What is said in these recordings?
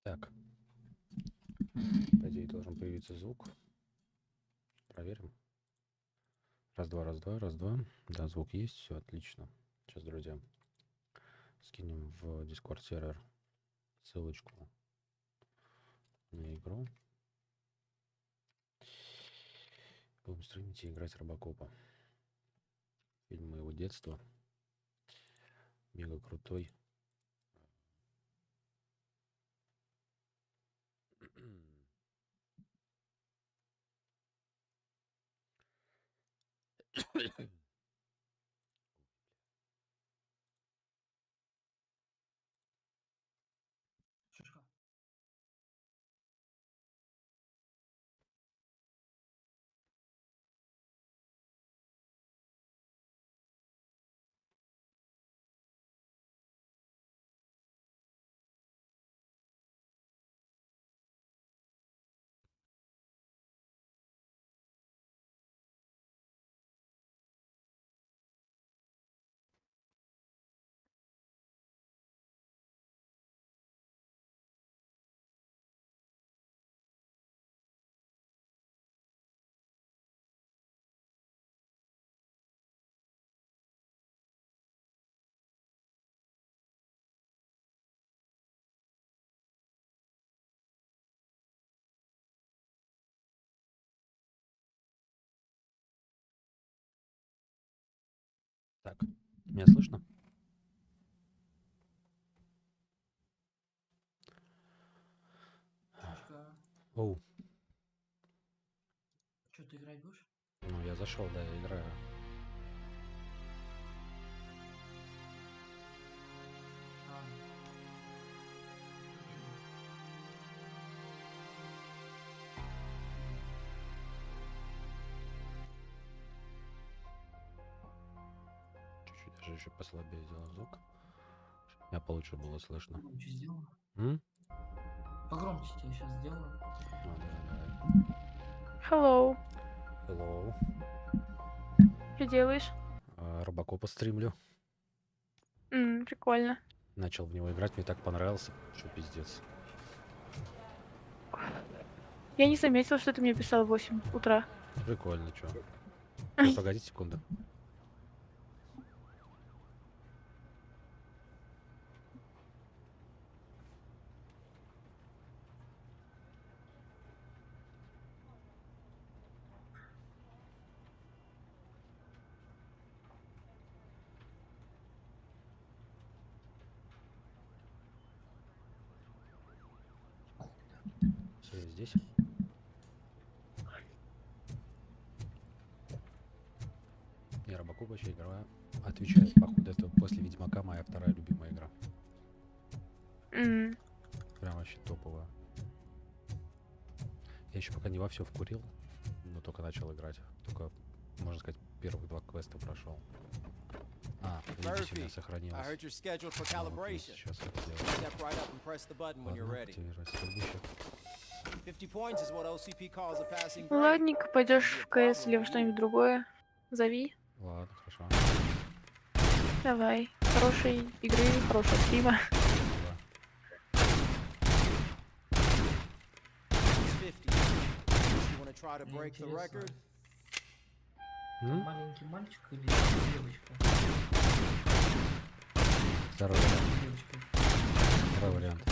Так. По идее должен появиться звук. Проверим. Раз-два, раз-два, раз-два. Да, звук есть, все отлично. Сейчас, друзья, скинем в Discord сервер ссылочку на игру. Будем стримить и играть Робокопа. Фильм моего детства. Мега крутой. Шишка. Так, меня слышно? Шишка. Оу, Что, ты играть будешь? ну я зашел, да, я играю. А. Чуть-чуть даже еще послабее сделал звук. Чтоб меня получше было слышно. Погромче сделаю. М? Погромче тебе сейчас сделаю. Ну, давай. Hello. Hello. Что делаешь? Робокопа стримлю. Прикольно. Начал в него играть, мне так понравился, что пиздец. Я не заметила, что ты мне писал в 8 утра. Прикольно, чё. Погоди секунду. Все, я здесь. Я Робокоп вообще играю. Отвечаю, походу, это после Ведьмака моя вторая любимая игра. Прям вообще топовая. Я еще пока не во все вкурил, но только начал играть. Только, можно сказать, первых 2 квеста прошел. Видите, у меня сохранилось. Вот, сейчас это сделаю. Ладно, активировать следующее. Ладненько, пойдешь в КС или во что-нибудь другое. Зови. Ладно, хорошо. Давай. Хорошей игры, хорошего стрима. Маленький мальчик или девочка? Второй вариант. Девочка. Второй вариант.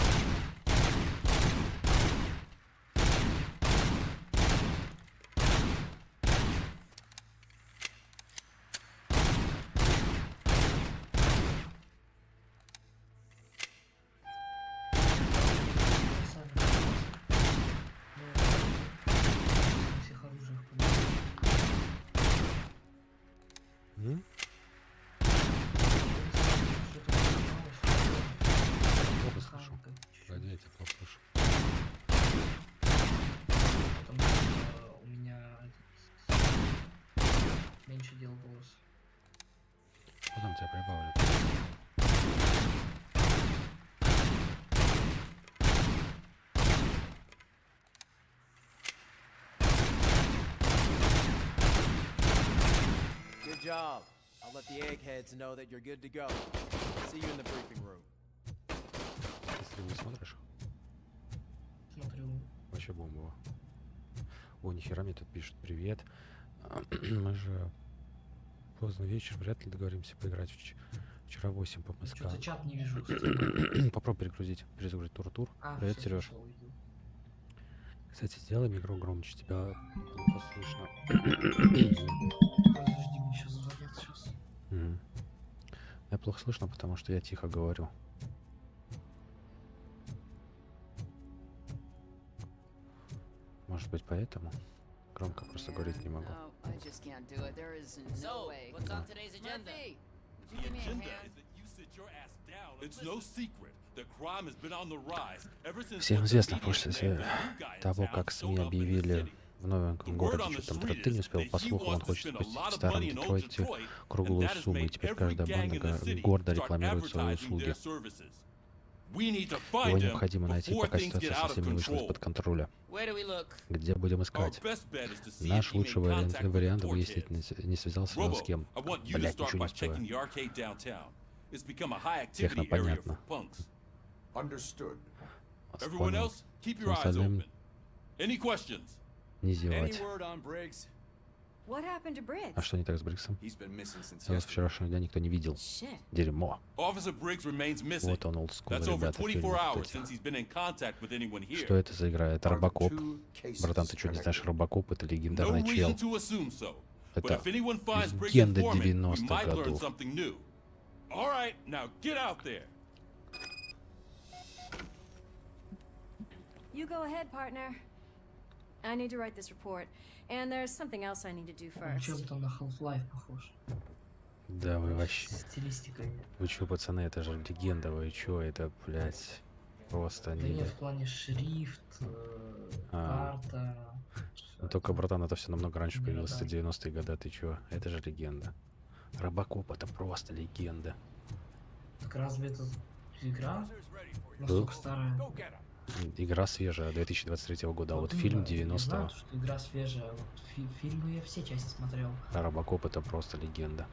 Всех оружиях Плохо слышу. Погоди, я тебя плохо слышу. Потому что у меня меньше дел голос. Потом тебя прибавлю. Good job. I'll let the eggheads know that you're good to go. See you in the briefing room. Ты стрим не смотришь? смотрю. Вообще бомба. О, нихера мне тут пишут. Привет. Мы же поздно вечер, вряд ли договоримся поиграть вчера 8 по МСК. Что-то чат не вижу. Кстати. Попробуй перезагрузить тур-тур. А, Привет, всё, Сереж. слышал, иду. Кстати, сделай микро громче, тебя плохо слышно. Подожди, мне сейчас звонят сейчас. Мгм. Меня плохо слышно, потому что я тихо говорю. Может быть, поэтому? Громко просто говорить не могу. No, I just can't do it. There is no So, way. what's on today's agenda? Murphy, The would you give me a agenda hand? is that you sit your ass down. It's no secret that crime has been on the rise ever since Всем the известно, media после named the new guy in того, town как showed СМИ up in the объявили city. в новеньком The word городе, on the что там street ты не is успел, that по he слухам, он wants to хочет spend a посетить lot в of старом money in old Детройте Detroit, and круглую that has сумму, и made теперь every каждая gang банда in the city гордо start рекламирует свои advertising услуги. their services. We need to Его find him необходимо найти, before пока things get ситуация out of совсем не вышла control. из-под контроля. Where do we look? Где будем Our искать? best bet is to see if Наш he made лучший contact with the вариант court выяснить, kids. не связался ли он с Robo, кем. I want you to Блять, start ничего by не успеваю. checking the arcade downtown. It's become a high Техно activity area понятно. for punks. Understood. Вас Everyone понял. else, keep Всем your eyes остальным open. Any questions? не Any зевать. word on Briggs? What happened to Briggs? А что не так с Бриксом? He's been missing since Его с вчерашнего дня никто не видел. Shit. Дерьмо. Officer Briggs remains missing. Вот он, олдскул, That's over ребята, 24 фильм. hours since he's been in contact with anyone here. Что это за игра? Это Are the Робокоп. two cases Братан, ты что, не знаешь, connected? Робокоп — это No легендарный чел. reason to assume so. But Это if anyone finds Briggs' легенда informant, we 90-х might learn годов. something new. All right, now get out there. You go ahead, partner. I need to write this report, and there's something else I need to do Он first. чем-то на Half-Life похож. Да, вы вообще... Стилистикой. Вы чё, пацаны, это же легенда, вы чё, это, блядь, просто Да не... нет, в плане шрифт, А. карта. Ну, только, братан, это все намного раньше Не появилось, это гадай. 90-е годы, ты чё? Это же легенда. Робокоп — это просто легенда. Так разве это игра Был. настолько старая? Игра свежая, 2023 года, а вот именно, фильм я знаю, 90-го. что игра свежая, а вот фильмы я все части смотрел. А Робокоп — это просто легенда.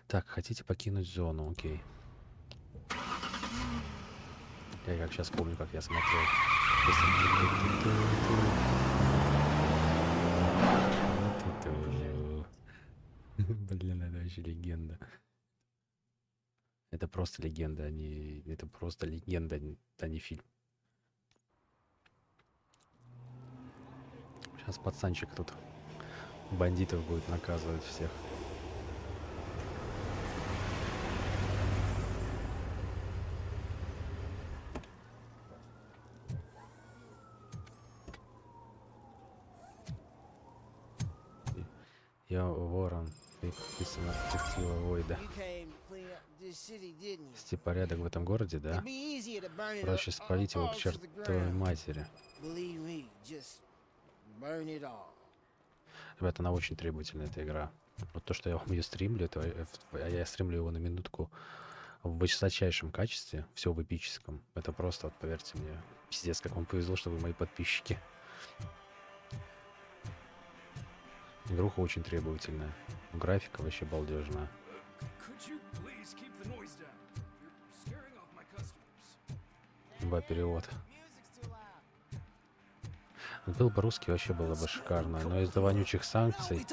Так, хотите покинуть зону, окей. Я как сейчас помню, как я смотрел. Блин, это вообще легенда. Это просто легенда, а не... Это просто легенда, а не фильм. Сейчас пацанчик тут бандитов будет наказывать всех. Я ворон, подписано детектива Войда. You came to clean up this city, didn't you? Вести порядок в этом городе, да? It'd be easier to burn it Проще up спалить его all к to the чертовой ground. матери. Believe me, just burn it all. Ребята, она очень требовательная, эта игра. Вот то, что я вам ее стримлю, это я стримлю его на минутку в высочайшем качестве, все в эпическом. Это просто, вот поверьте мне, пиздец, как вам повезло, что вы мои подписчики. Игруха очень требовательная. Графика вообще балдежная. Ба, перевод. Был бы русский, вообще было бы шикарно. Но из-за вонючих санкций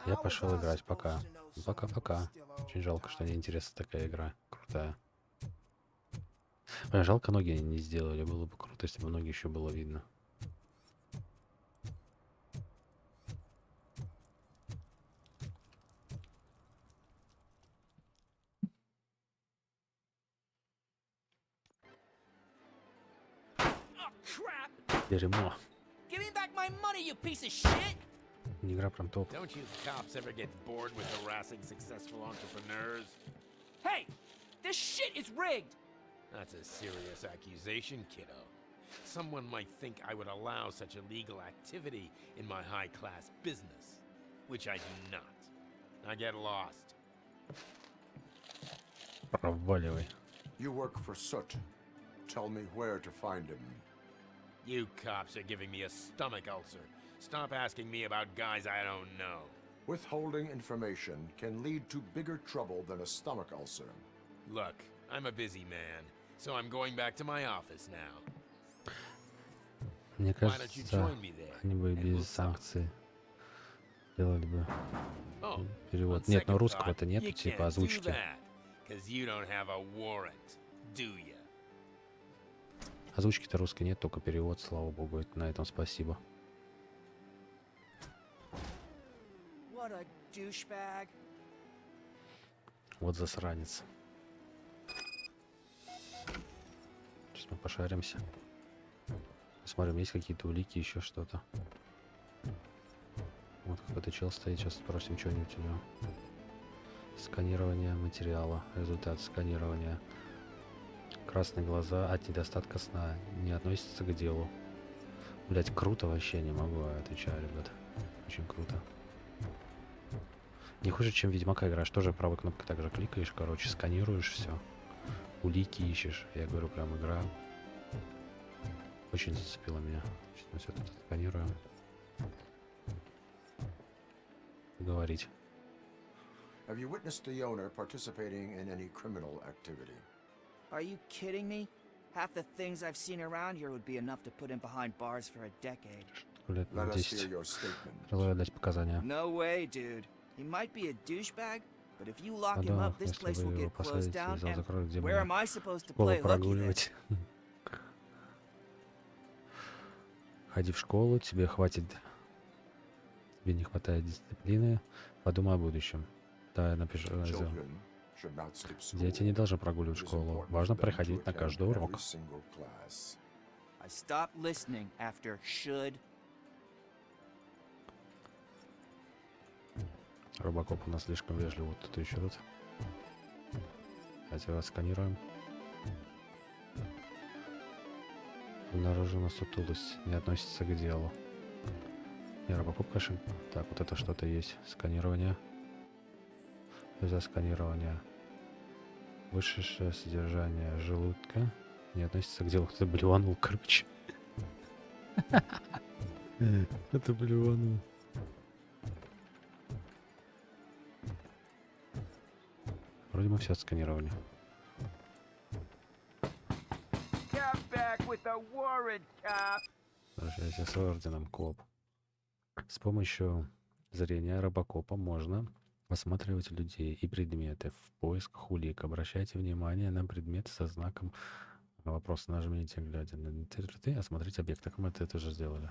я пошел играть. Пока. Пока-пока. Очень жалко, что неинтересна такая игра. Крутая. Бля, жалко, ноги не сделали. Было бы круто, если бы ноги еще было видно. Дерьмо. Give me back my money, you piece of shit! Не игра, прям топ. Don't you cops ever get bored with harassing successful entrepreneurs? Hey, this shit is rigged! That's a serious accusation, kiddo. Someone might think I would allow such illegal activity in my high-class business, which I do not. Now get lost. Проваливай. You work for Soot. Tell me where to find him. You cops are giving me a stomach ulcer. Stop asking me about guys I don't know. Withholding information can lead to bigger trouble than a stomach ulcer. Look, I'm a busy man, so I'm going back to my office now. Мне Why don't you кажется, join me there? они бы and we'll без talk. санкций сделали бы Oh, перевод. on Нет, но second русского-то thought, нету, you типа can't do озвучки. that, 'cause you don't have a warrant, do ya? Озвучки-то русской нет, только перевод, слава богу. Это на этом спасибо. What a douchebag. Вот засранец. Сейчас мы пошаримся. Посмотрим, есть какие-то улики, еще что-то. Вот какой-то чел стоит, сейчас спросим что-нибудь у него. Сканирование материала. Результат сканирования. Красные глаза от недостатка сна. Не относится к делу. Блять, круто вообще, не могу, отвечаю, ребят. Очень круто. Не хуже, чем Ведьмака играешь. Тоже правой кнопкой также кликаешь, короче, сканируешь все. Улики ищешь. Я говорю, прям игра. Очень зацепила меня. Сейчас мы все тут сканируем. Говорить. Have you witnessed the owner participating in any criminal activity? Are you kidding me? Half the things I've seen around here would be enough to put him behind bars for a decade. Лет на Let us hear 10. your statement. Желаю дать показания. No way, dude. He might be a douchebag, but if you lock А him да, up, this если place вы will его get closed посадите, down, зал and закроют, где where мне am I supposed to школу play hooky then? прогуливать. Ходи в школу, тебе хватит... Тебе не хватает дисциплины. Подумай о будущем. Да, я напишу. Children should not skip school. Дети не должны прогуливать It is школу. important Важно for them to приходить на attend каждый урок. every single class. I stopped listening after should. Робокоп у нас слишком вежливый. Вот тут еще тут. Давайте его отсканируем. Обнаружена сутулость. Не относится к делу. Не, Робокоп, конечно. Так, вот это что-то есть. Сканирование. За сканирование. Высшее содержание желудка. Не относится к делу. Кто-то блеванул, короче. Это блеванул. Вроде мы все отсканировали. Возвращайся с орденом, коп. С помощью зрения робокопа можно осматривать людей и предметы в поисках улик. Обращайте внимание на предметы со знаком вопроса. Нажмите, глядя на интерпреты, осмотреть объект. Так мы это уже сделали.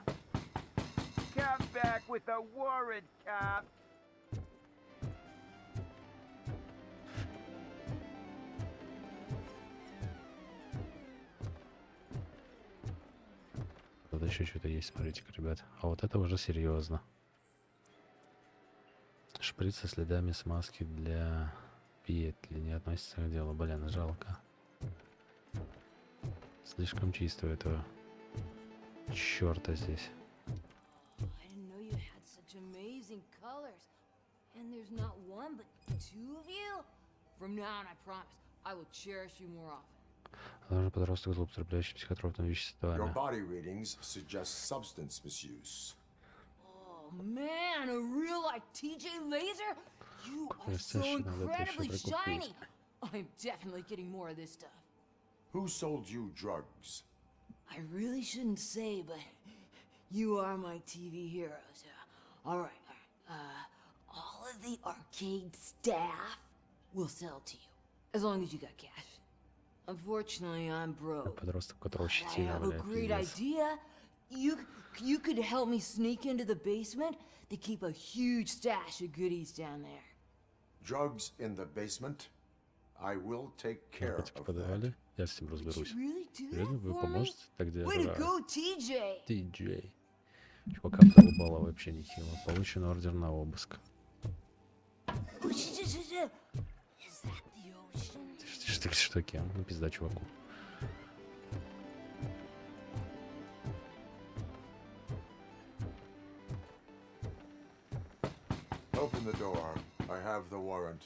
Тут еще что-то есть, смотрите-ка, ребят. А вот это уже серьезно. Шприц со следами смазки для петли. Не относится к делу. Блин, жалко. Слишком чисто у этого черта здесь. I didn't know you had such amazing colors. And there's not one, but two of you? From now on, I promise, I will cherish you more often. Должен подросток злоупотребляющий психотропными Your веществами. body readings suggest substance misuse. Oh man, a real like TJ Laser? You are so Естественно, надо это еще incredibly прикупить. shiny. I'm definitely getting more of this stuff. Who sold you drugs? I really shouldn't say, but you are my TV heroes. All right. All of the arcade staff will sell to you, as long as you got cash. Unfortunately, I'm broke. Подросток, у которого But I щетина, have a блядь, great пиздец. idea. You could help me sneak into the basement. They keep a huge stash of goodies down there. Drugs in the basement? I will take care Наркотики of that. подавали. Я с этим Would разберусь. you really do Серьезно, that вы for me? поможете? Так где Way to go, TJ! Ти-Джей. Чувака долбало вообще нехило. Получен ордер на обыск. Is that the ocean? Что океан? Ну пизда чуваку. Open the door. I have the warrant.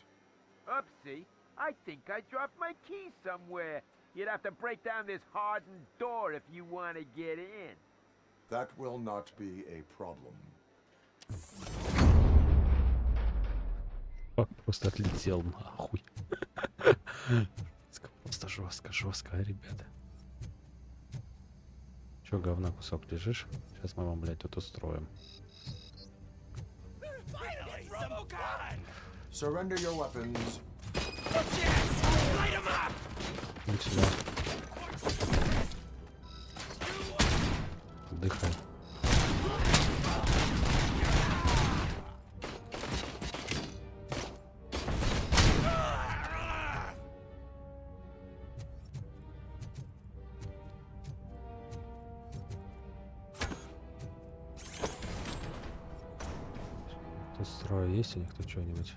Oopsie, I think I dropped my key somewhere. You'd have to break down this hardened door if you want to get in. That will not be a problem. Просто отлетел нахуй. Жестко, жестко, ребята. Чё, говна кусок лежишь? Сейчас мы вам, блядь, тут устроим. Surrender your weapons. Иди сюда. Отдыхай. Тут строя есть у них тут что-нибудь?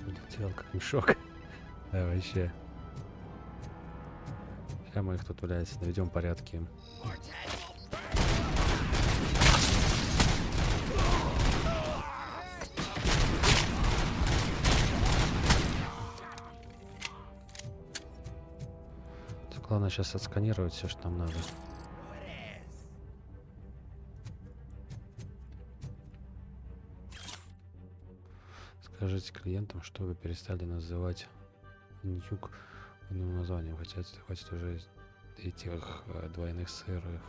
Улетел как мешок. Да, вообще. Сейчас мы их тут, блядь, наведем порядки. Так, главное сейчас отсканировать все, что нам надо. Скажите клиентам, чтобы перестали называть нюк названием, хотя это хватит уже этих двойных сыров.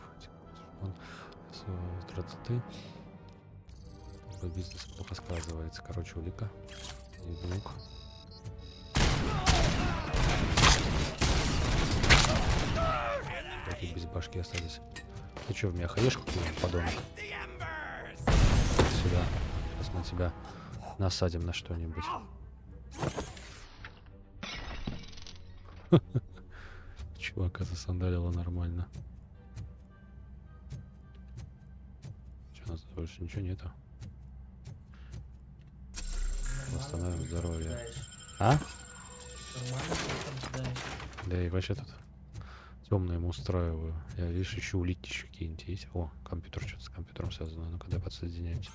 Он страты. Бизнес плохо сказывается. Короче, улика. И лук. Такие без башки остались. Ты что, в меня хаешь, подонок? Сюда. Сейчас мы тебя насадим на что-нибудь. Чувака засандалило нормально. Что, у нас тут больше ничего нету? Восстановим здоровье. А? Нормально, ты там кидаешь. Да и вообще тут темно ему устраиваю. Я, видишь, еще улики еще какие-нибудь есть. О, компьютер, что-то с компьютером связано. Ну-ка, давай подсоединяемся.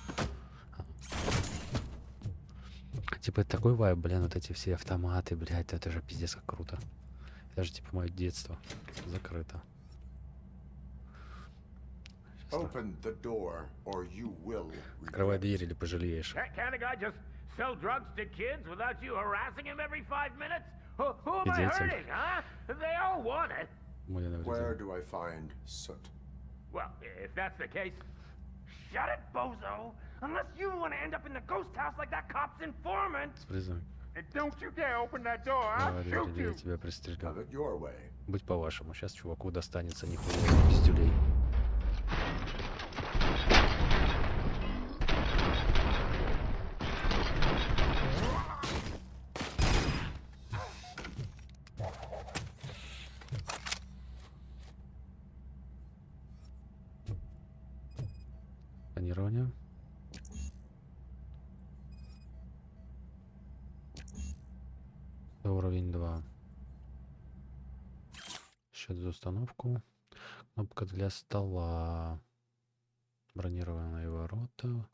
Типа это такой вайб, блин, вот эти все автоматы, блядь, это же пиздец как круто. Это же типа мое детство. Закрыто. Open the door, or you will. Открывай дверь или пожалеешь. Can't a guy just sell drugs to kids without you harassing him every 5 minutes? Who am I Идиотин. hurting, huh? They all want it. Мой Where навредил. do I find soot? Well, if that's the case, shut it, bozo. Unless you want to end up in the ghost house like that cop's informant. С призывом. And don't you dare open that door, I'll Давай, shoot дверь, я you. тебя пристрелю. Have it your way. Будь по-вашему. Сейчас чуваку достанется нихуя пиздюлей. Сканирование. Уровень 2. Счет за установку. Кнопка для стола. Бронированные ворота.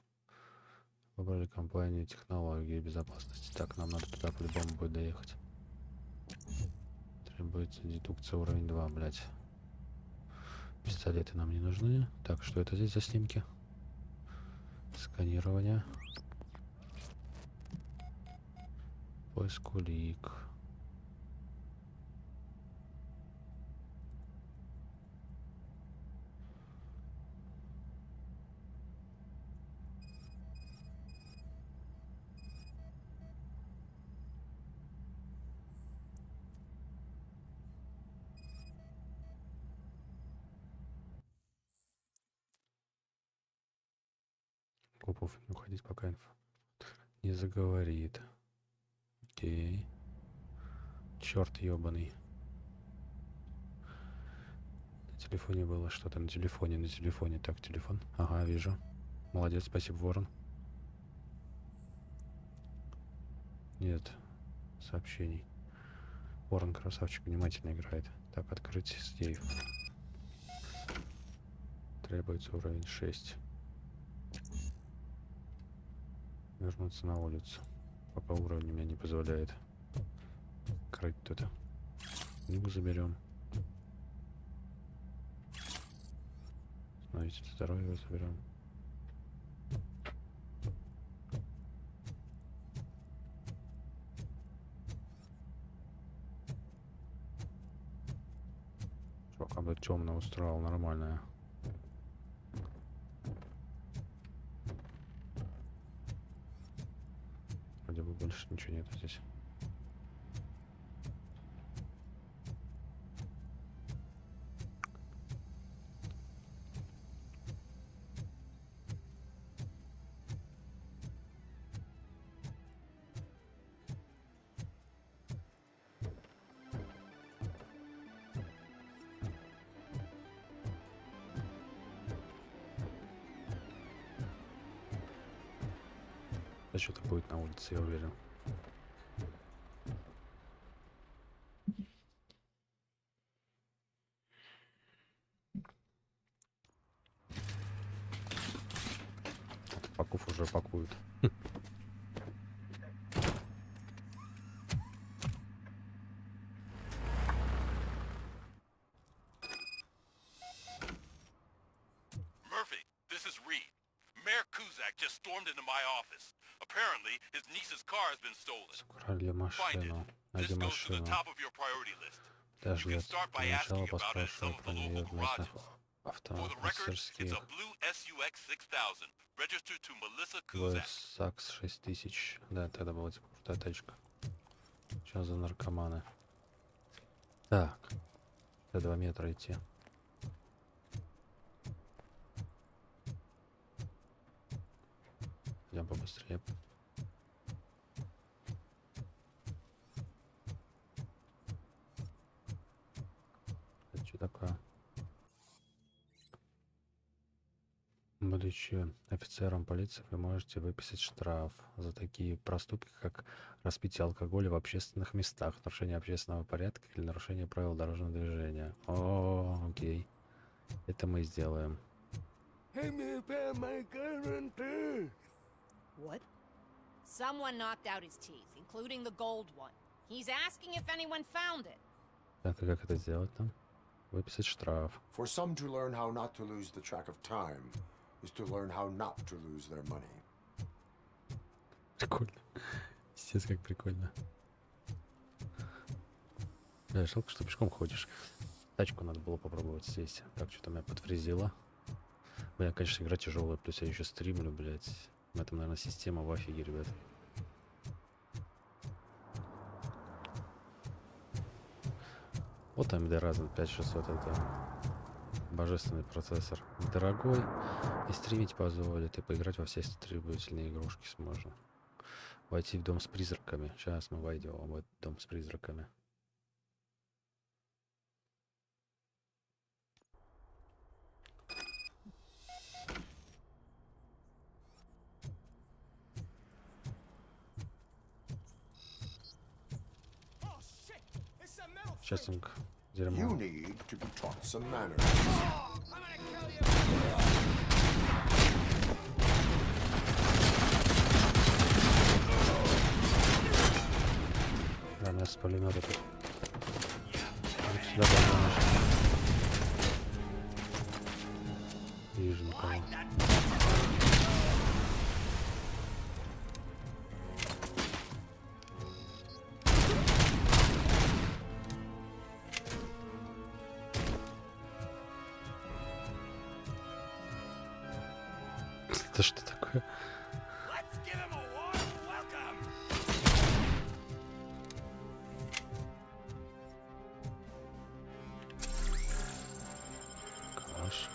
Выбрали компанию технологии безопасности. Так, нам надо туда по-любому будет доехать. Требуется дедукция уровень 2, блять. Пистолеты нам не нужны. Так, что это здесь за снимки? Сканирование. Поиск улик. Копов не уходить, пока инфа не заговорит. Окей. Черт ебаный. На телефоне было что-то. На телефоне. Так, телефон. Ага, вижу. Молодец, спасибо, Ворон. Нет сообщений. Ворон красавчик, внимательно играет. Так, открыть сейф. Требуется уровень 6. Вернуться на улицу. Пока уровень меня не позволяет. Крыть тут. Книгу заберем. Остановите здоровье, заберем. Чувак, бы темно устроил, нормальное. Вроде бы больше ничего нет здесь. Да что-то будет на улице, я уверен. Паков уже пакуют. Murphy, this is Reed. Mayor Kuzak just stormed into my office. Apparently, his niece's car has been stolen. Украли Find it. машину. This Найди goes to the машину. top of your priority list. Даже You can для start by asking начала about it at some поспрашиваю of про the нее local в местных garages. For the record, it's автомастерских. a blue SUX 6000, registered to Melissa Kuzak. САКС 6000. Да, тогда была типа крутая тачка. Что за наркоманы? Так. 2 метра идти. Идем побыстрее. Это что такое? Будучи офицером полиции, вы можете выписать штраф за такие проступки, как распитие алкоголя в общественных местах, нарушение общественного порядка или нарушение правил дорожного движения. О, окей. Это мы сделаем. What? Someone knocked out his teeth, including the gold one. He's asking if anyone found it. Так, и как это сделать там? Выписать штраф. For some to learn how not to lose the track of time is to learn how not to lose their money. Прикольно. Пиздец, как прикольно. Да, жалко, что пешком ходишь. Тачку надо было попробовать сесть. Так, что-то меня подфризило. Бля, конечно, игра тяжелая, плюс я еще стримлю, блядь. В этом, наверное, система в офиге, ребят. Вот AMD Ryzen 5600, это божественный процессор. Дорогой, и стримить позволит, и поиграть во все требовательные игрушки сможем. Войти в дом с призраками. Сейчас мы войдем в этот дом с призраками. Честненько. You Дерьмо. need to be taught some manners. Да, нас с пулемета тут. Вот сюда бананы. Вижу никого. Это что такое? Калаш.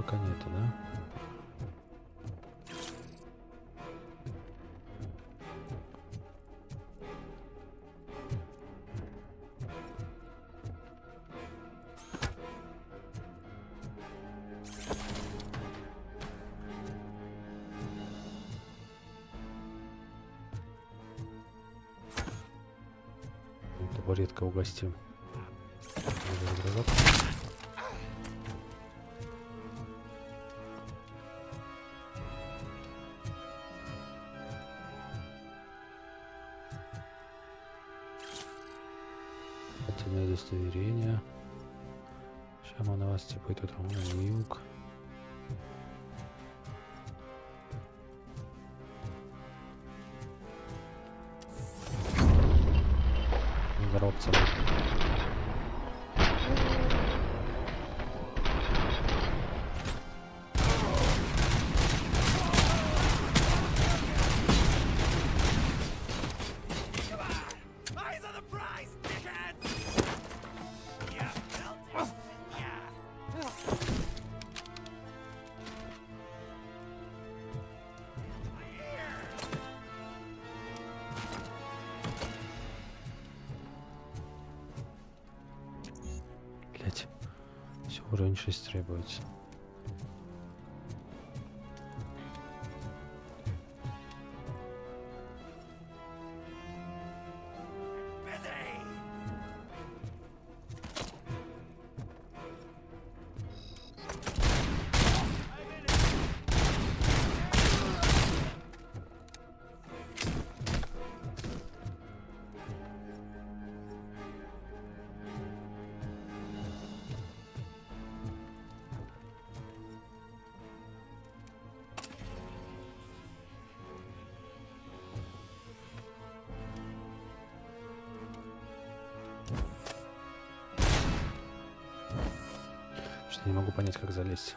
пока нету, да? Табуретка угостим. Хотельное удостоверение. Сейчас мы на вас типа тут юг. Здорово, пацаны. Блять, все, уровень 6 требуется. Что не могу понять, как залезть.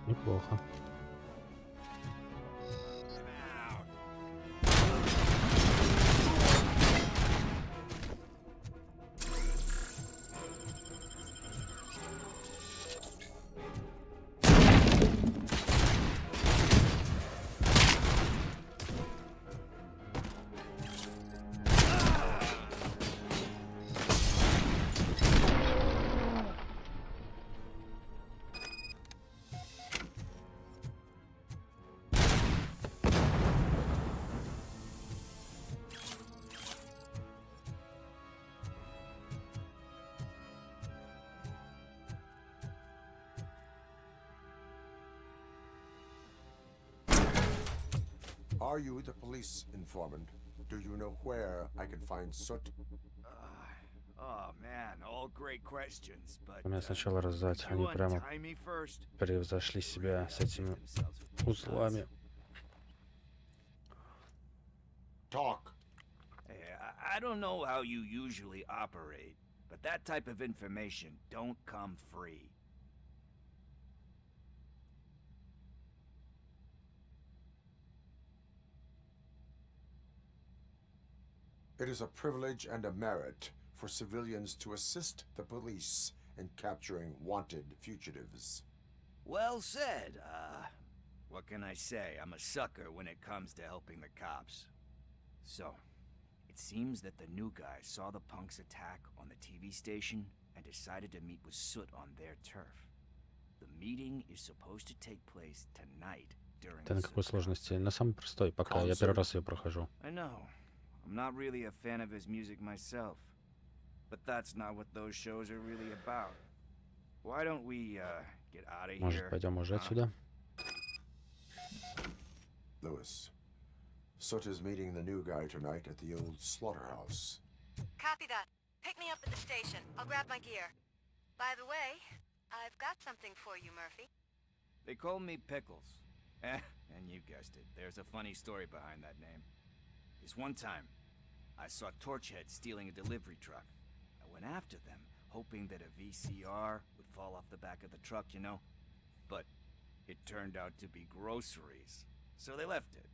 Неплохо. Are you the police informant? Do you know where I can find Soot? Oh man, all great questions, but Меня сначала раздать, они прямо превзошли себя с этими узлами. Talk. I don't know how you usually operate, but that type of information don't come free. It is a privilege and a merit for civilians to assist the police in capturing wanted fugitives. Well said. What can I say? I'm a sucker when it comes to helping the cops. So, it seems that the new guy saw the punks' attack on the TV station and decided to meet with Soot on their turf. The meeting is supposed to take place tonight, during Ты на this какой saga. сложности? На самой простой, пока я первый раз ее прохожу. I know. I'm not really a fan of his music myself. But that's not what those shows are really about. Why don't we get out of Может, here? пойдем уже отсюда? Lewis, Sota's meeting the new guy tonight at the old slaughterhouse. Copy that. Pick me up at the station. I'll grab my gear. By the way, I've got something for you, Murphy. They call me Pickles. And you guessed it. There's a funny story behind that name. This one time, I saw Torchhead stealing a delivery truck. I went after them, hoping that a VCR would fall off the back of the truck, you know? But it turned out to be groceries. So they left it.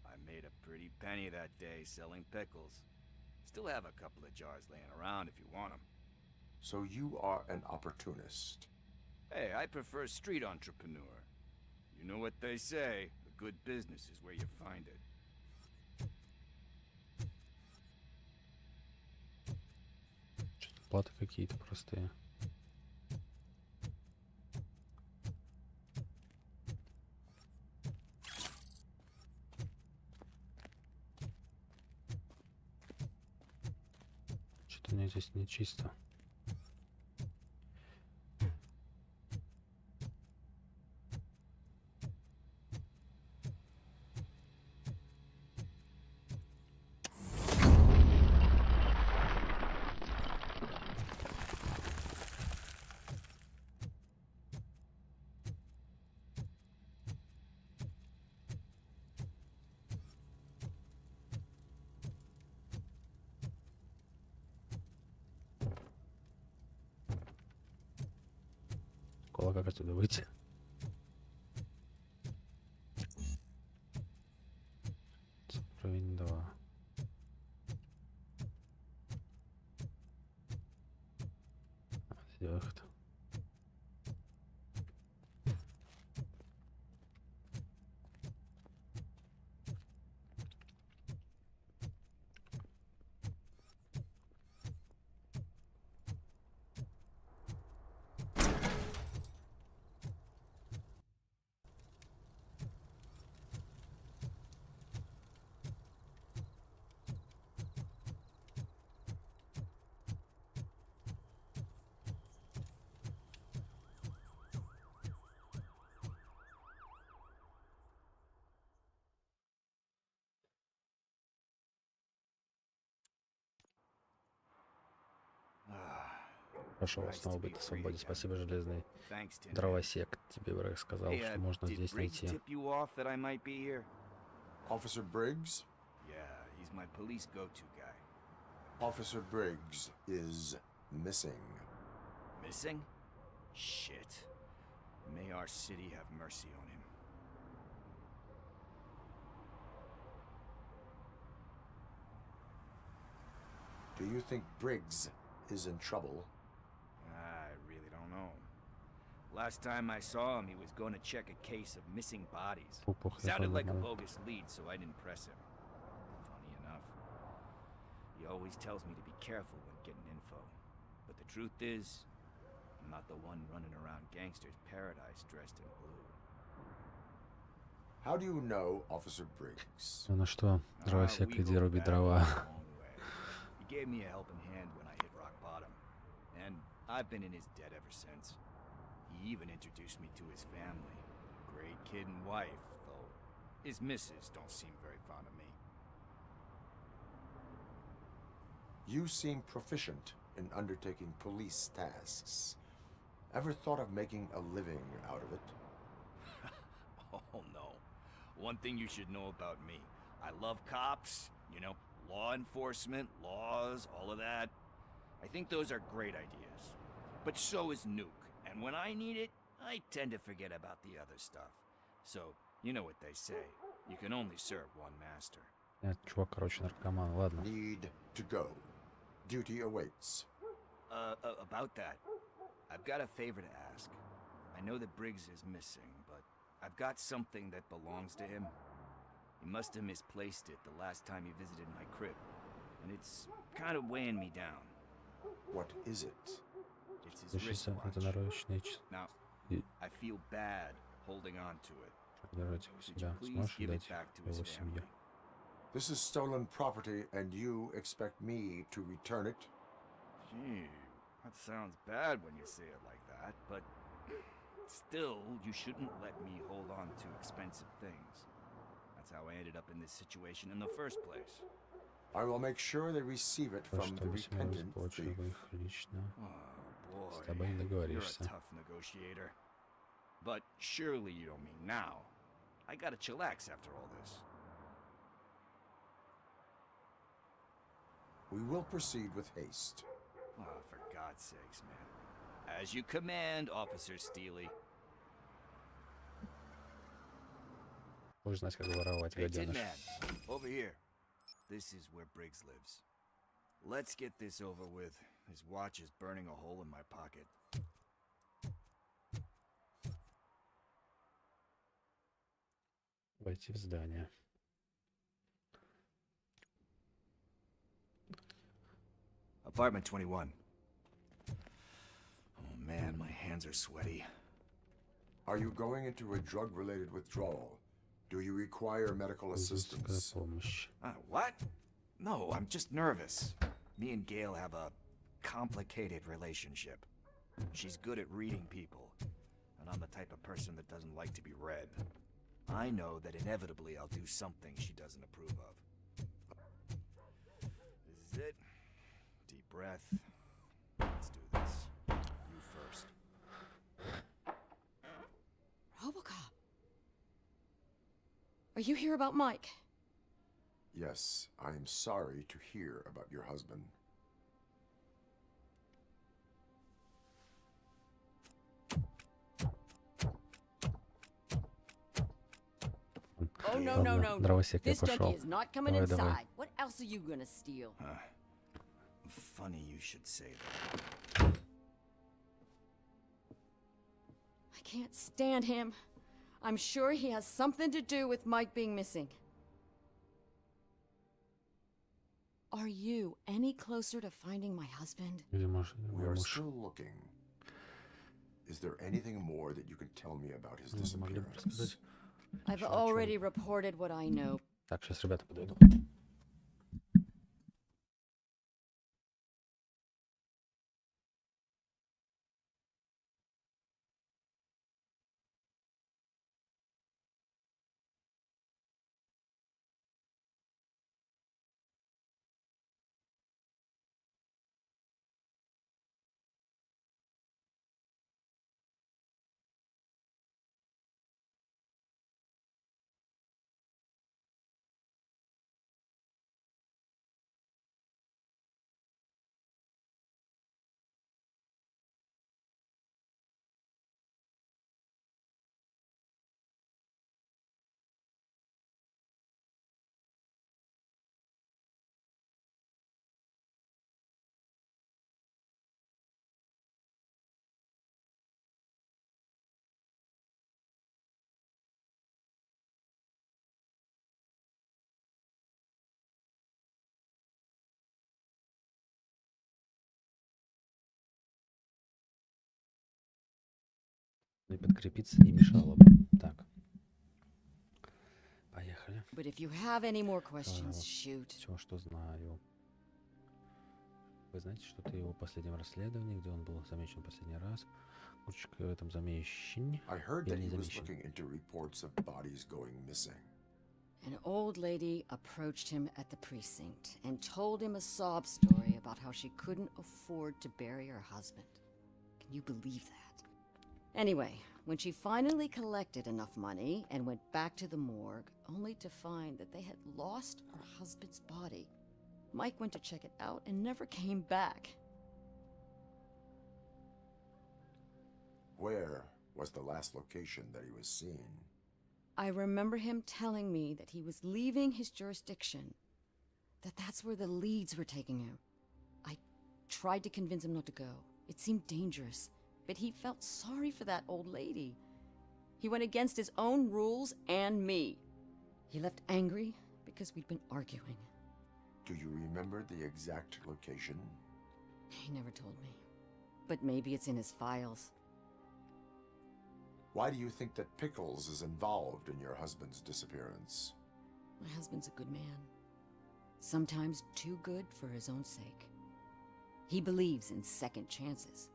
I made a pretty penny that day selling pickles. Still have a couple of jars laying around if you want them. So you are an opportunist. Hey, I prefer street entrepreneur. You know what they say, a good business is where you find it. Что-то платы какие-то простые. Что-то у меня здесь не чисто. Как отсюда выйти? Уровень 2. Выход. Пошел снова быть на свободе. Спасибо, Железный. Дровосек тебе, Брэг, сказал, что можно здесь найти. Officer Briggs? Yeah, he's my police go-to guy. Officer Briggs is missing. Missing? Shit. May our city have mercy on him. Do you think Briggs is in trouble? I really don't know. Last time I saw him, he was going to check a case of missing bodies. Sounded like a bogus lead, so I didn't press him. Funny enough. He always tells me to be careful when getting info. But the truth is, I'm not the one running around gangster's paradise dressed in blue. How do you know Officer Briggs? Ну что, дровосек, иди руби дрова. He gave me a helping hand when I hit rock bottom. And I've been in his debt ever since. He even introduced me to his family. Great kid and wife, though his missus don't seem very fond of me. You seem proficient in undertaking police tasks. Ever thought of making a living out of it? Oh no. One thing you should know about me. I love cops, you know, law enforcement, laws, all of that. I think those are great ideas. But so is Nuke. And when I need it, I tend to forget about the other stuff. So, you know what they say. You can only serve one master. Чувак, короче, наркоман, ладно. Need to go. Duty awaits. About that, I've got a favor to ask. I know that Briggs is missing, but I've got something that belongs to him. He must have misplaced it the last time he visited my crib, and it's kind of weighing me down. What is it? It's his wristwatch. Это наручные часы. Now, I feel bad holding on to it. Держать его у Could you себя. please Сможешь give it дать back to his его family? семье? This is stolen property, and you expect me to return it? Gee, that sounds bad when you say it like that, but still, you shouldn't let me hold on to expensive things. That's how I ended up in this situation in the first place. I will make sure they receive it from the Чтобы семья repentant thief. получила их лично. Oh С тобой не boy, you're a договоришься. tough negotiator. But surely you don't mean now. I gotta chillax after all this. We will proceed with haste. Oh, for God's sakes, man. As you command, Officer Steely. Будешь знать, как воровать, Hey, Tin гаденыш. Man, over here. This is where Briggs lives. Let's get this over with. His watch is burning a hole in my pocket. Войти в здание. Apartment 21. Oh man, my hands are sweaty. Are you going into a drug-related withdrawal? Do you require medical Медицинская assistance? помощь. What? No, I'm just nervous. Me and Gail have a complicated relationship. She's good at reading people, and I'm the type of person that doesn't like to be read. I know that inevitably I'll do something she doesn't approve of. This is it. Deep breath. Let's do this. You first. Robocop. Are you here about Mike? Yes, I am sorry to hear about your husband. Oh, no, Ладно, no, no. дровосек, я This junkie пошел. is not coming Давай, давай. inside. What else are you gonna steal? Funny you should say that. I can't stand him. I'm sure he has something to do with Mike being missing. Are you any closer to finding my husband? Где муж? We Мой are муж. still looking. Is there anything more that you can tell me about his Ну, могли бы disappearance? рассказать. I've Ещё о чём? already reported what I know. Так, сейчас ребята подойдут. И подкрепиться не мешало бы. Так. Поехали. But if you have any more questions, shoot. Все, что знаю. Вы знаете что-то о его последнем расследовании, где он был замечен последний раз? Курочка в этом замещен. I heard Или that не he was замещен? looking into reports of bodies going missing. An old lady approached him at the precinct and told him a sob story about how she couldn't afford to bury her husband. Can you believe that? Anyway, when she finally collected enough money and went back to the morgue, only to find that they had lost her husband's body, Mike went to check it out and never came back. Where was the last location that he was seen? I remember him telling me that he was leaving his jurisdiction, that that's where the leads were taking him. I tried to convince him not to go. It seemed dangerous, but he felt sorry for that old lady. He went against his own rules and me. He left angry because we'd been arguing. Do you remember the exact location? He never told me, but maybe it's in his files. Why do you think that Pickles is involved in your husband's disappearance? My husband's a good man. Sometimes too good for his own sake. He believes in second chances,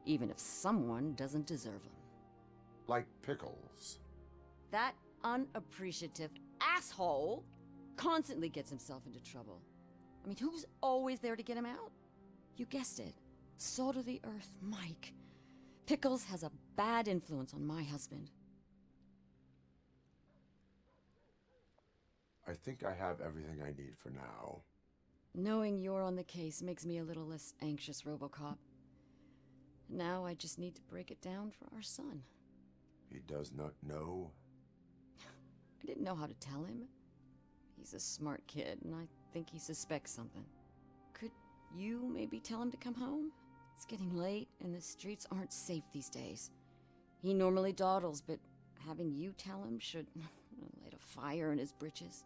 even if someone doesn't deserve them. Like Pickles. That unappreciative asshole constantly gets himself into trouble. I mean, who's always there to get him out? You guessed it. Salt of the earth, Mike. Pickles has a bad influence on my husband. I think I have everything I need for now. Knowing you're on the case makes me a little less anxious, RoboCop. Now I just need to break it down for our son. He does not know. I didn't know how to tell him. He's a smart kid, and I think he suspects something. Could you maybe tell him to come home? It's getting late, and the streets aren't safe these days. He normally dawdles, but having you tell him should light a fire in his britches.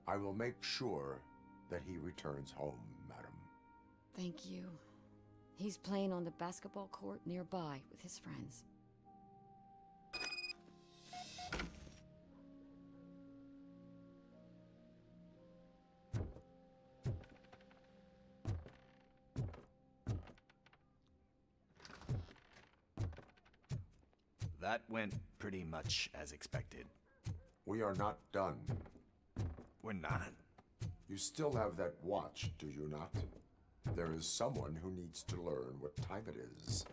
I will make sure that he returns home, madam. Thank you. He's playing on the basketball court nearby with his friends. That went pretty much as expected. We are not done. We're not? You still have that watch, do you not? There is someone who needs to learn what time it is.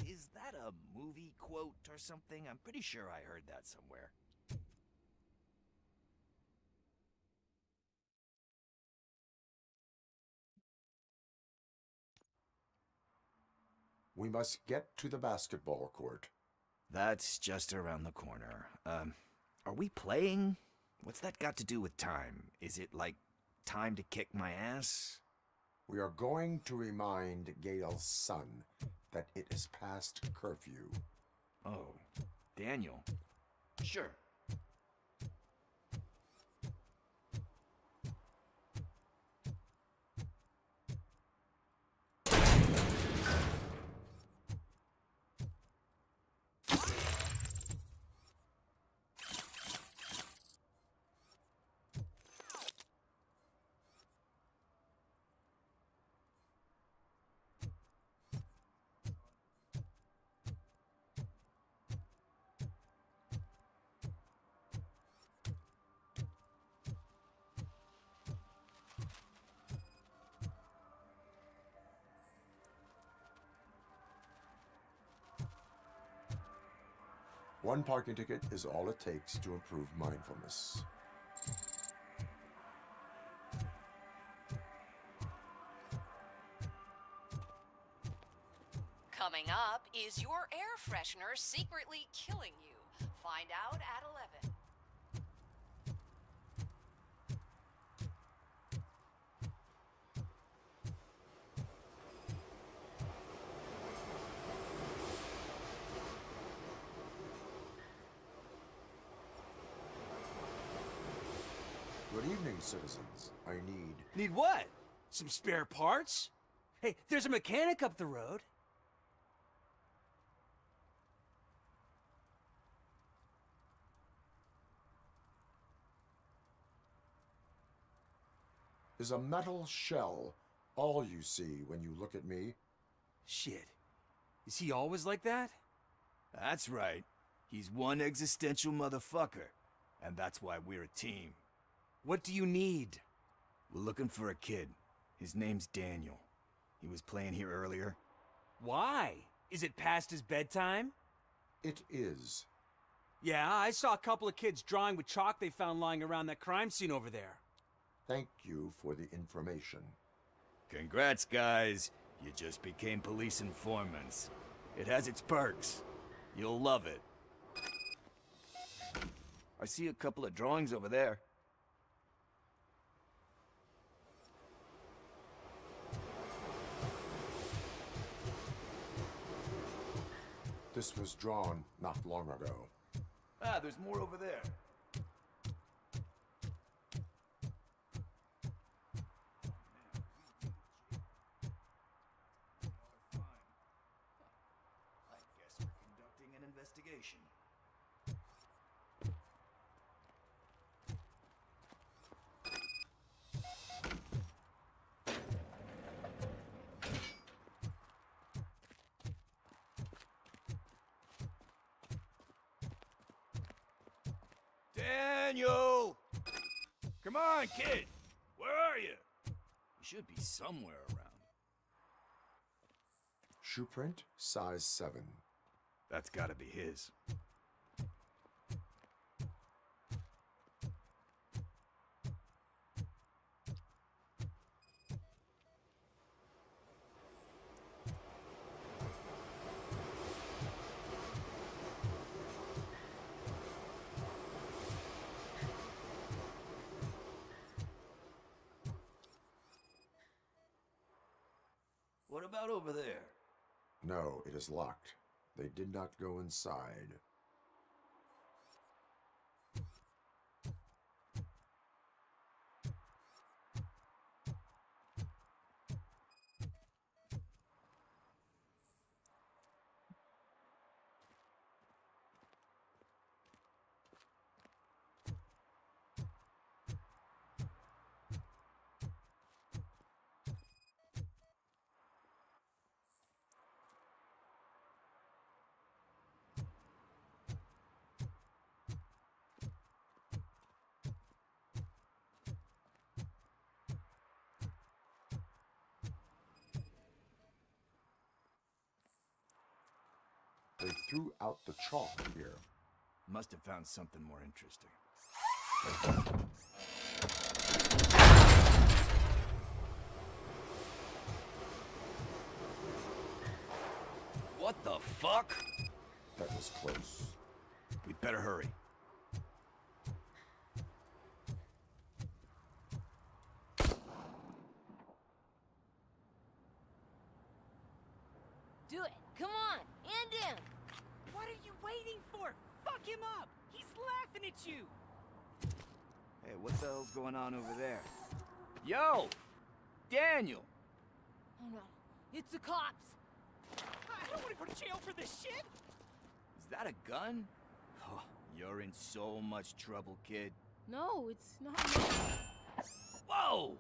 Is that a movie quote or something? I'm pretty sure I heard that somewhere. We must get to the basketball court. That's just around the corner. Are we playing? What's that got to do with time? Is it like time to kick my ass? We are going to remind Gail's son that it is past curfew. Oh, Daniel. Sure. One parking ticket is all it takes to improve mindfulness. Coming up, is your air freshener secretly killing you? Find out at 11. Good evening, citizens. I need... Need what? Some spare parts? Hey, there's a mechanic up the road. Is a metal shell all you see when you look at me? Shit. Is he always like that? That's right. He's one existential motherfucker. And that's why we're a team. What do you need? We're looking for a kid. His name's Daniel. He was playing here earlier. Why? Is it past his bedtime? It is. Yeah, I saw a couple of kids drawing with chalk they found lying around that crime scene over there. Thank you for the information. Congrats, guys. You just became police informants. It has its perks. You'll love it. I see a couple of drawings over there. This was drawn not long ago. Ah, there's more over there. I guess we're conducting an investigation. station. Daniel! Come on, kid! Where are you? You should be somewhere around. Shoe print, size 7. That's gotta be his. What about over there? No, it is locked. They did not go inside. They threw out the chalk here. Must have found something more interesting. What the fuck? That was close. We'd better hurry. Do it. Come on. End him. What are you waiting for? Fuck him up. He's laughing at you. Hey, what the hell's going on over there? Yo! Daniel! Oh no. It's the cops. I don't want to go to jail for this shit. Is that a gun? Oh, you're in so much trouble, kid. No, it's not. Whoa!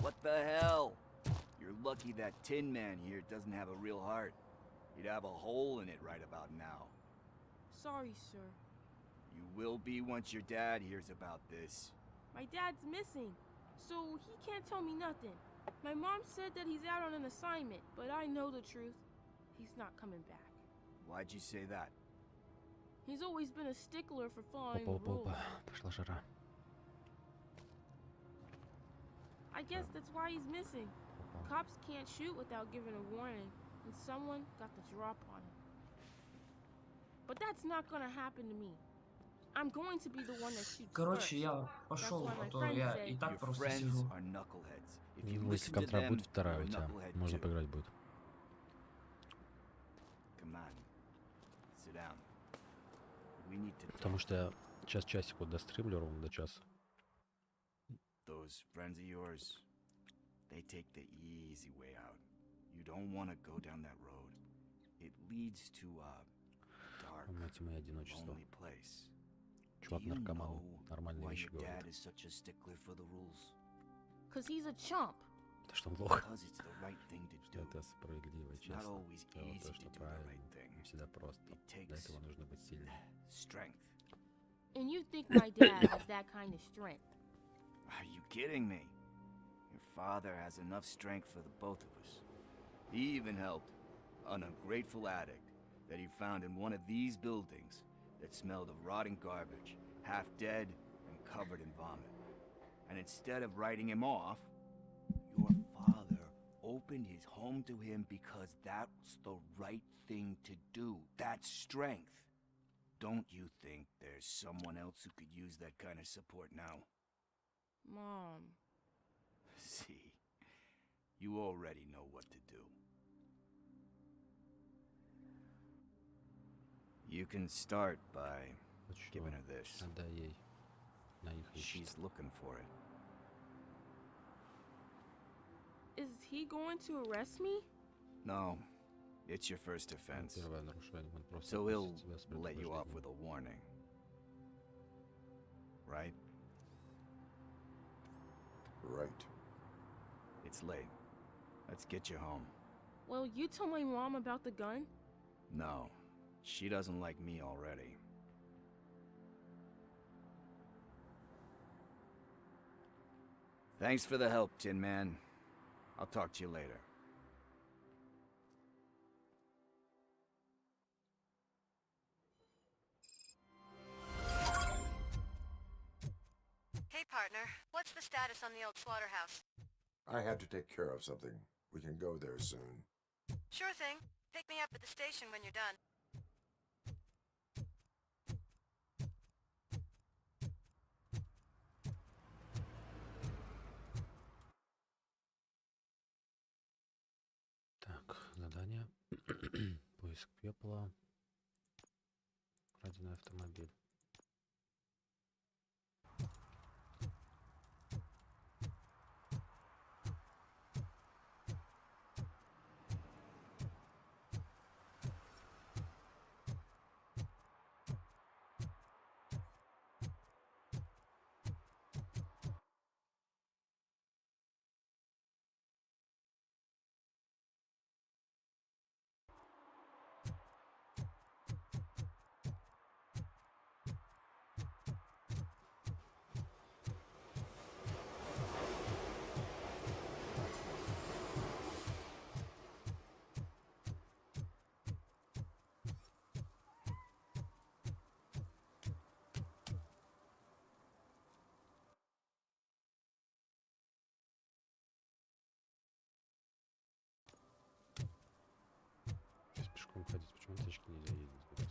What the hell? You're lucky that Tin Man here doesn't have a real heart. He'd have a hole in it right about now. Sorry, sir. You will be once your dad hears about this. My dad's missing, so he can't tell me nothing. My mom said that he's out on an assignment, but I know the truth. He's not coming back. Why'd you say that? He's always been a stickler for following the Опа, rules. опа, пошла жара. I guess that's why he's missing. Cops can't shoot without giving a warning, and someone got the drop on him. But that's not gonna happen to me. I'm going to be the one that shoots Короче, first. я пошел, why а my то friends я say- и так Your просто friends сижу. are knuckleheads. If Ну, you если listen to контракт them, будет вторая you're у a тебя, knucklehead можно too. поиграть будет. Come on. Sit down. We need to Потому talk. что я час-часик вот достримлю ровно до часа. Those friends of yours, they take the easy way out. You don't want to go down that road. It leads to a dark, Мать моя, одиночество. lonely place. Чувак Do you наркоман. know Нормальные why вещи your dad говорит. is such a stickler for the rules? Cause he's a chump. То, что он лох. Because it's the right thing to Что do. это справедливо, It's not честно. always Делать easy то, to что do the правильно. right thing. Не всегда просто. It Для takes этого нужно быть сильным. strength. And you think my dad has that kind of strength? Are you kidding me? Your father has enough strength for the both of us. He even helped an ungrateful addict that he found in one of these buildings that smelled of rotting garbage, half dead and covered in vomit. And instead of writing him off, your father opened his home to him because that's the right thing to do. That's strength. Don't you think there's someone else who could use that kind of support now? Mom. See, you already know what to do. You can start by giving her this. Отдай ей. На их ищет. She's looking for it. Is he going to arrest me? No, it's your first offense. Первое нарушение. Он просто So he'll отпустит тебя с let you off предупреждением. with a warning. Right? Right. It's late. Let's get you home. Well, you told my mom about the gun? No, she doesn't like me already. Thanks for the help, Tin Man. I'll talk to you later. Hey, partner. What's the status on the old slaughterhouse? I had to take care of something. We can go there soon. Sure thing. Pick me up at the station when you're done. Так, задание. Поиск пепла. Краденый автомобиль. Сейчас пешком ходить. Почему на тачке нельзя ездить? Блядь?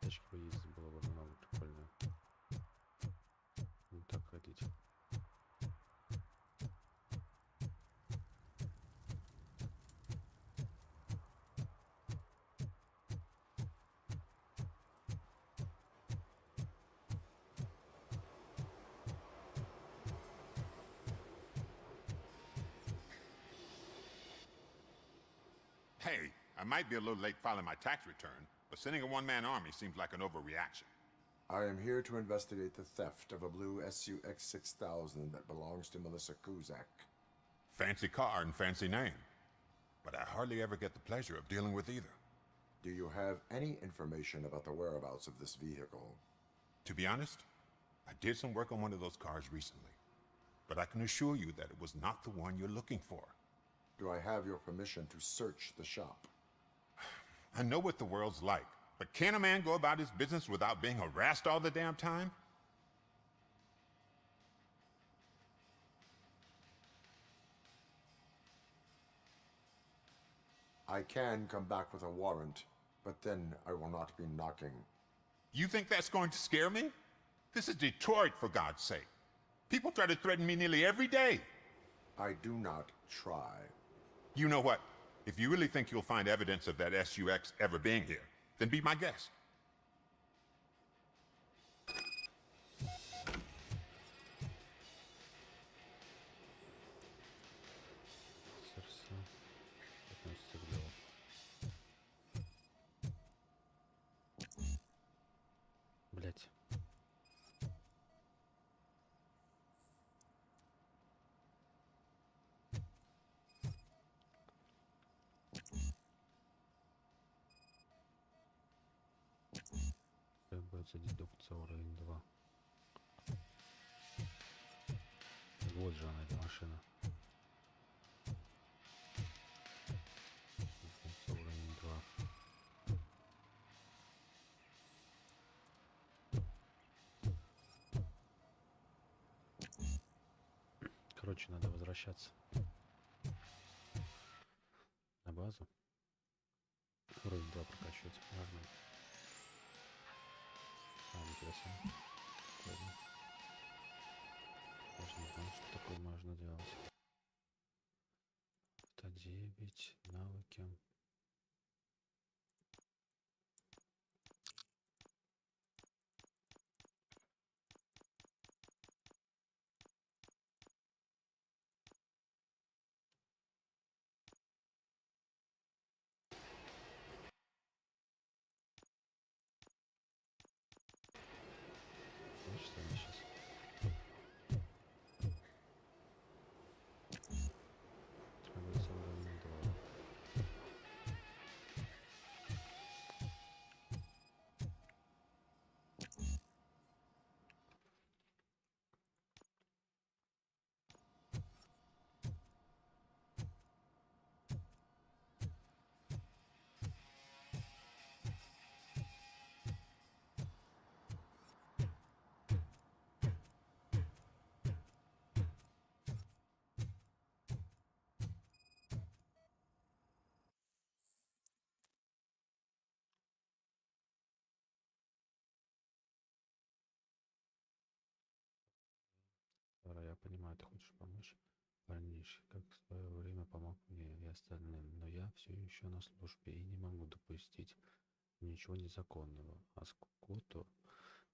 Тачки поездить было бы намного прикольнее. Не так ходить. Hey, I might be a little late filing my tax return, but sending a one-man army seems like an overreaction. I am here to investigate the theft of a blue SUX 6000 that belongs to Melissa Kuzak. Fancy car and fancy name. But I hardly ever get the pleasure of dealing with either. Do you have any information about the whereabouts of this vehicle? To be honest, I did some work on one of those cars recently. But I can assure you that it was not the one you're looking for. Do I have your permission to search the shop? I know what the world's like, but can a man go about his business without being harassed all the damn time? I can come back with a warrant, but then I will not be knocking. You think that's going to scare me? This is Detroit, for God's sake. People try to threaten me nearly every day. I do not try. You know what? If you really think you'll find evidence of that SUX ever being here, then be my guest. Сердце относится к делу. Блять. Требуется дедукция уровень 2. Вот же она, эта машина. Дедукция уровень 2. Короче, надо возвращаться на базу. Уровень 2 прокачивать. Важно. Ничего себе. Прикольно. Даже не знал, что такое можно делать. 109. Навыки. можешь помочь парнишке, как в свое время помог мне и остальным, но я все еще на службе и не могу допустить ничего незаконного, а Скотту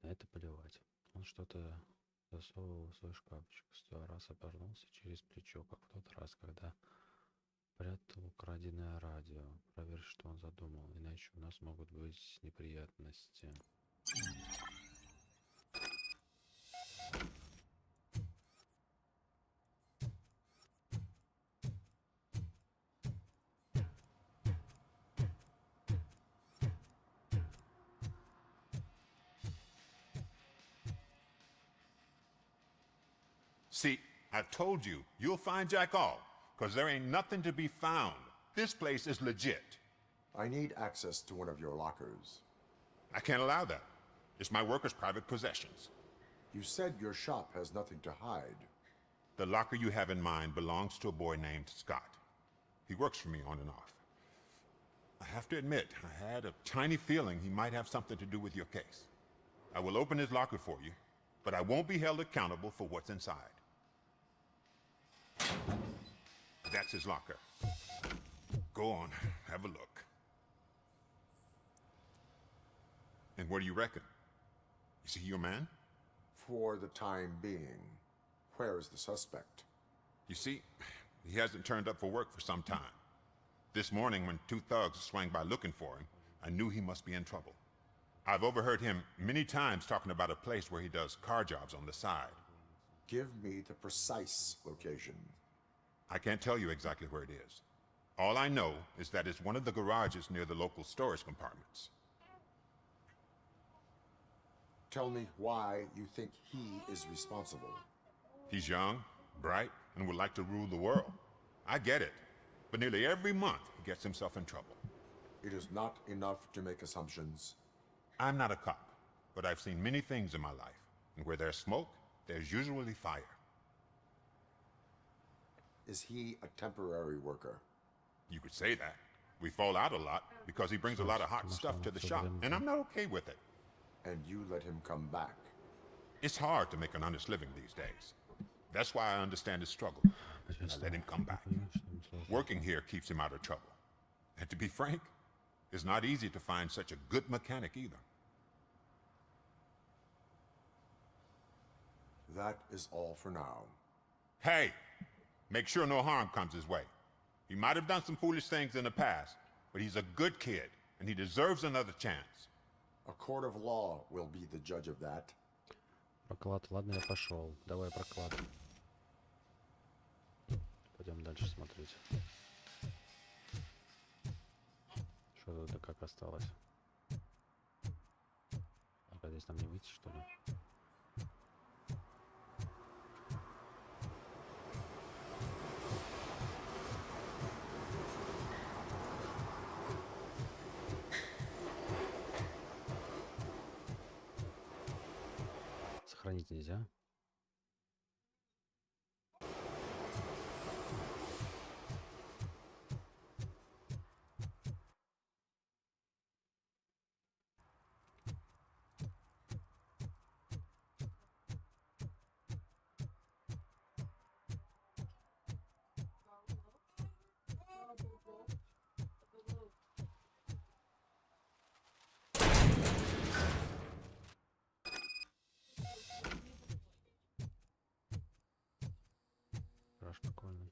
на это плевать. Он что-то засовывал в свой шкафчик, 100 раз обернулся через плечо, как в тот раз, когда прятал украденное радио. Проверь, что он задумал, иначе у нас могут быть неприятности. See, I've told you, you'll find Jack all, because there ain't nothing to be found. This place is legit. I need access to one of your lockers. I can't allow that. It's my workers' private possessions. You said your shop has nothing to hide. The locker you have in mind belongs to a boy named Scott. He works for me on and off. I have to admit, I had a tiny feeling he might have something to do with your case. I will open his locker for you, but I won't be held accountable for what's inside. That's his locker. Go on, have a look. And what do you reckon? Is he your man? For the time being. Where is the suspect? You see, he hasn't turned up for work for some time. This morning, when two thugs swang by looking for him, I knew he must be in trouble. I've overheard him many times talking about a place where he does car jobs on the side. Give me the precise location. I can't tell you exactly where it is. All I know is that it's one of the garages near the local storage compartments. Tell me why you think he is responsible. He's young, bright, and would like to rule the world. I get it. But nearly every month, he gets himself in trouble. It is not enough to make assumptions. I'm not a cop, but I've seen many things in my life. And where there's smoke, there's usually fire. Is he a temporary worker? You could say that. We fall out a lot because he brings a lot of hot stuff to the shop, and I'm not okay with it. And you let him come back? It's hard to make an honest living these days. That's why I understand his struggle. I let him come back. Working here keeps him out of trouble. And to be frank, it's not easy to find such a good mechanic either. That is all for now. Hey! Make sure no harm comes his way. He might have done some foolish things in the past, but he's a good kid, and he deserves another chance. A court of law will be the judge of that. Проклад. Ладно, я пошел. Давай проклад. Пойдем дальше смотреть. Что тут да как осталось? А здесь нам не выйти, что ли? Сохранить нельзя. Прикольно.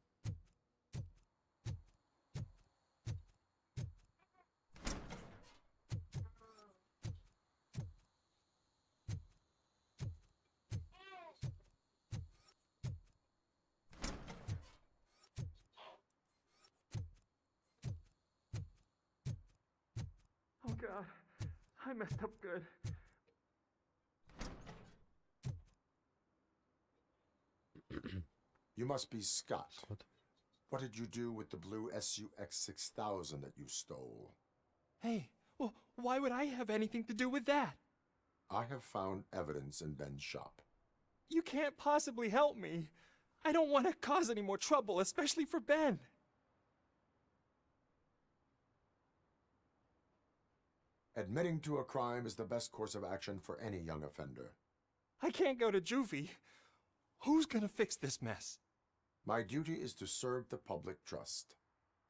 Oh God, I messed up good. You must be Scott. What did you do with the blue SUX 6000 that you stole? Hey, well, why would I have anything to do with that? I have found evidence in Ben's shop. You can't possibly help me. I don't want to cause any more trouble, especially for Ben. Admitting to a crime is the best course of action for any young offender. I can't go to juvie. Who's gonna fix this mess? My duty is to serve the public trust.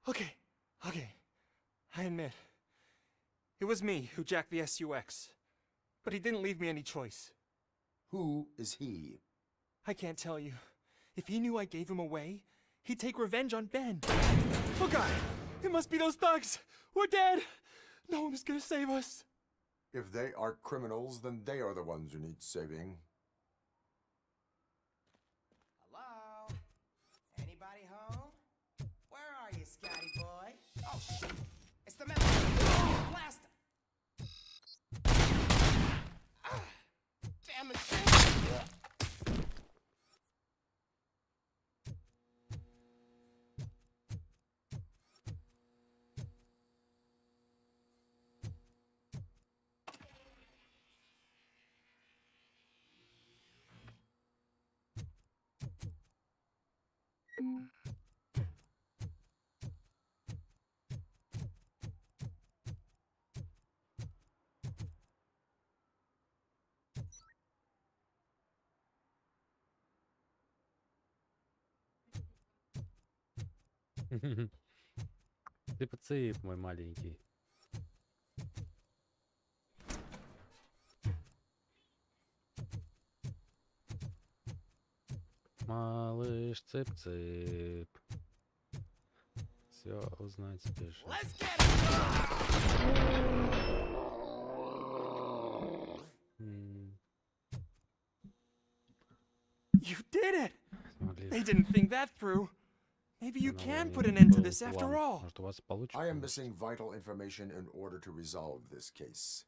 Okay. I admit. It was me who jacked the SUX. But he didn't leave me any choice. Who is he? I can't tell you. If he knew I gave him away, he'd take revenge on Ben. Oh God! It must be those thugs! We're dead! No one was gonna save us. If they are criminals, then they are the ones who need saving. Hello? Anybody home? Where are you, Scotty boy? Oh, shit! It's the metal blaster! Ah, damn it! Цып-цып, мой маленький. Малыш, цып-цып. Все узнать спешит. You did it! They didn't think that through. Maybe you can put an end to this after all. I am missing vital information in order to resolve this case.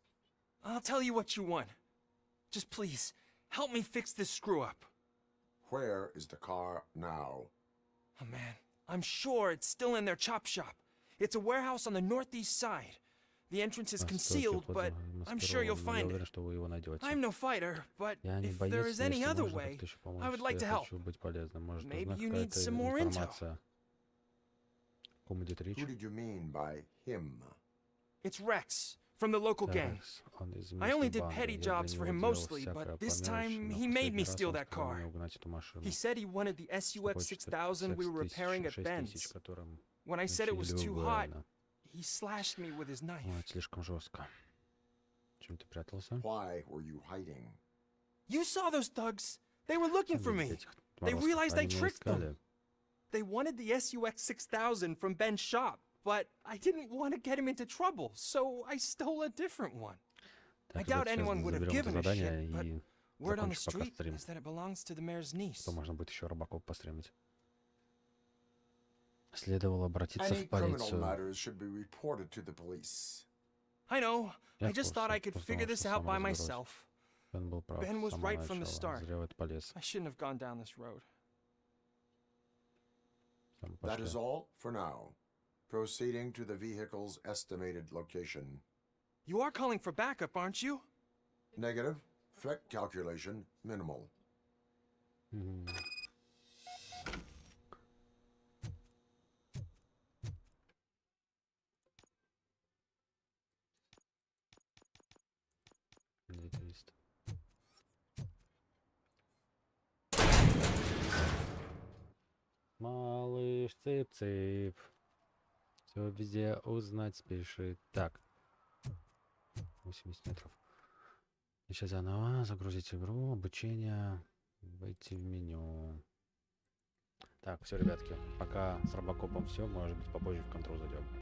I'll tell you what you want. Just please, help me fix this screw-up. Where is the car now? Oh man, I'm sure it's still in their chop shop. It's a warehouse on the northeast side. The entrance is concealed, but I'm sure you'll find it. I'm no fighter, but if there is any other way, I would like to help. Maybe you need some more intel. Who did you mean by him? It's Rex, from the local gang. I only did petty jobs for him mostly, but this time he made me steal that car. He said he wanted the SUX 6000 we were repairing at Ben's. When I said it was too hot, he slashed me with his knife. Слишком жестко. Чем ты прятался? Why were you hiding? You saw those thugs. They were looking for me. They realized I tricked them. They wanted the SUX 6000 from Ben's shop, but I didn't want to get him into trouble, so I stole a different one. I doubt anyone would have given a shit, but word on the street is that it belongs to the mayor's niece. Можно будет еще рыбаков постримить. Следовало обратиться Any в criminal полицию. matters should be reported to the police. I know. Я I в just курсе, thought I could просто figure думал, this что out сам by разберусь. myself. Ben был прав Ben с was самого right from the начала. start. Зря в это полез. I shouldn't have gone down this road. Там That пошли. is all for now. Proceeding to the vehicle's estimated location. You are calling for backup, aren't you? Negative. Threat calculation minimal. Деятельность. Малыш, цып-цып. Все везде узнать спешит. Так. 80 метров. Сейчас заново загрузить игру, обучение, войти в меню. Так, все, ребятки, пока с робокопом все, может быть, попозже в контрол зайдем.